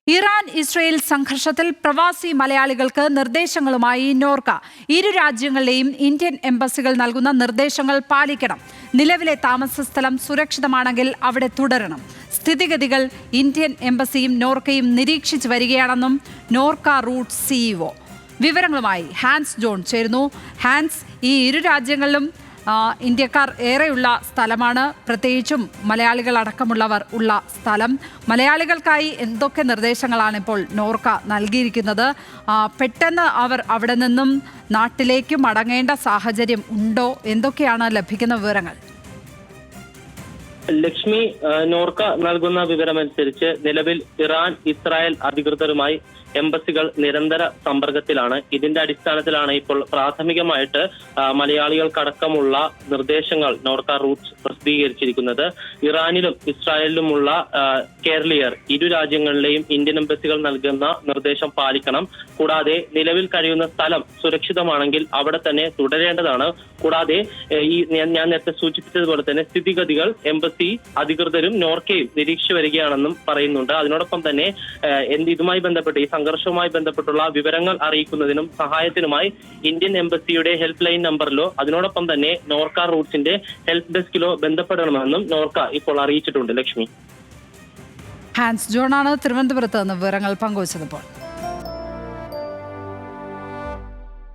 Iran Israel സംഘർഷത്തിൽ പ്രവാസി മലയാളികൾക്ക് നിർദ്ദേശങ്ങളുമായി നോർക്ക. ഇരു രാജ്യങ്ങളിലെയും ഇന്ത്യൻ എംബസികൾ നൽകുന്ന നിർദ്ദേശങ്ങൾ പാലിക്കണം. നിലവിലെ താമസ സ്ഥലം സുരക്ഷിതമാണെങ്കിൽ അവിടെ തുടരണം. സ്ഥിതിഗതികൾ ഇന്ത്യൻ എംബസിയും നോർക്കയും നിരീക്ഷിച്ചു വരികയാണെന്നും നോർക്ക റൂട്ട്സ് സിഇഒ. വിവരങ്ങളുമായി ഹാൻസ് ജോൺ ചേരുന്നു. ഹാൻസ്, ഈ ഇരു രാജ്യങ്ങളിലും ഇന്ത്യക്കാർ ഏറെയുള്ള സ്ഥലമാണ്, പ്രത്യേകിച്ചും മലയാളികൾ അടക്കമുള്ളവർ ഉള്ള സ്ഥലം. മലയാളികൾക്കായി എന്തൊക്കെ നിർദ്ദേശങ്ങളാണ് ഇപ്പോൾ നോർക്ക നൽകിയിരിക്കുന്നത്? പെട്ടെന്ന് അവർ അവിടെ നിന്നും നാട്ടിലേക്ക് മടങ്ങേണ്ട സാഹചര്യം ഉണ്ടോ? എന്തൊക്കെയാണ് ലഭിക്കുന്ന വിവരങ്ങൾ? ലക്ഷ്മി, നോർക്ക നൽകുന്ന വിവരമനുസരിച്ച് നിലവിൽ ഇറാൻ ഇസ്രായേൽ അധികൃതരുമായി എംബസികൾ നിരന്തര സമ്പർക്കത്തിലാണ്. ഇതിന്റെ അടിസ്ഥാനത്തിലാണ് ഇപ്പോൾ പ്രാഥമികമായിട്ട് മലയാളികൾക്കടക്കമുള്ള നിർദ്ദേശങ്ങൾ നോർക്ക റൂട്ട്സ് പ്രസിദ്ധീകരിച്ചിരിക്കുന്നത്. ഇറാനിലും ഇസ്രായേലിലുമുള്ള കേരളീയർ ഇരു രാജ്യങ്ങളിലെയും ഇന്ത്യൻ എംബസികൾ നൽകുന്ന നിർദ്ദേശം പാലിക്കണം. കൂടാതെ നിലവിൽ കഴിയുന്ന സ്ഥലം സുരക്ഷിതമാണെങ്കിൽ അവിടെ തന്നെ തുടരേണ്ടതാണ്. കൂടാതെ ഞാൻ നേരത്തെ സൂചിപ്പിച്ചതുപോലെ തന്നെ സ്ഥിതിഗതികൾ എംബസി അധികൃതരും നോർക്കയും നിരീക്ഷിച്ചു വരികയാണെന്നും പറയുന്നുണ്ട്. അതിനോടൊപ്പം തന്നെ ഇതുമായി ബന്ധപ്പെട്ട് ഈ സംഘർഷവുമായി ബന്ധപ്പെട്ടുള്ള വിവരങ്ങൾ അറിയിക്കുന്നതിനും സഹായത്തിനുമായി ഇന്ത്യൻ എംബസിയുടെ ഹെൽപ്പ് ലൈൻ നമ്പറിലോ അതിനോടൊപ്പം തന്നെ നോർക്ക റൂട്ട്സിന്റെ ഹെൽപ്പ് ഡെസ്കിലോ ബന്ധപ്പെടണമെന്നും നോർക്ക ഇപ്പോൾ അറിയിച്ചിട്ടുണ്ട്. ലക്ഷ്മി, ഹാൻസ് ജോണാണ് തിരുവനന്തപുരത്ത് നിന്ന് വിവരങ്ങൾ പങ്കുവച്ചത്.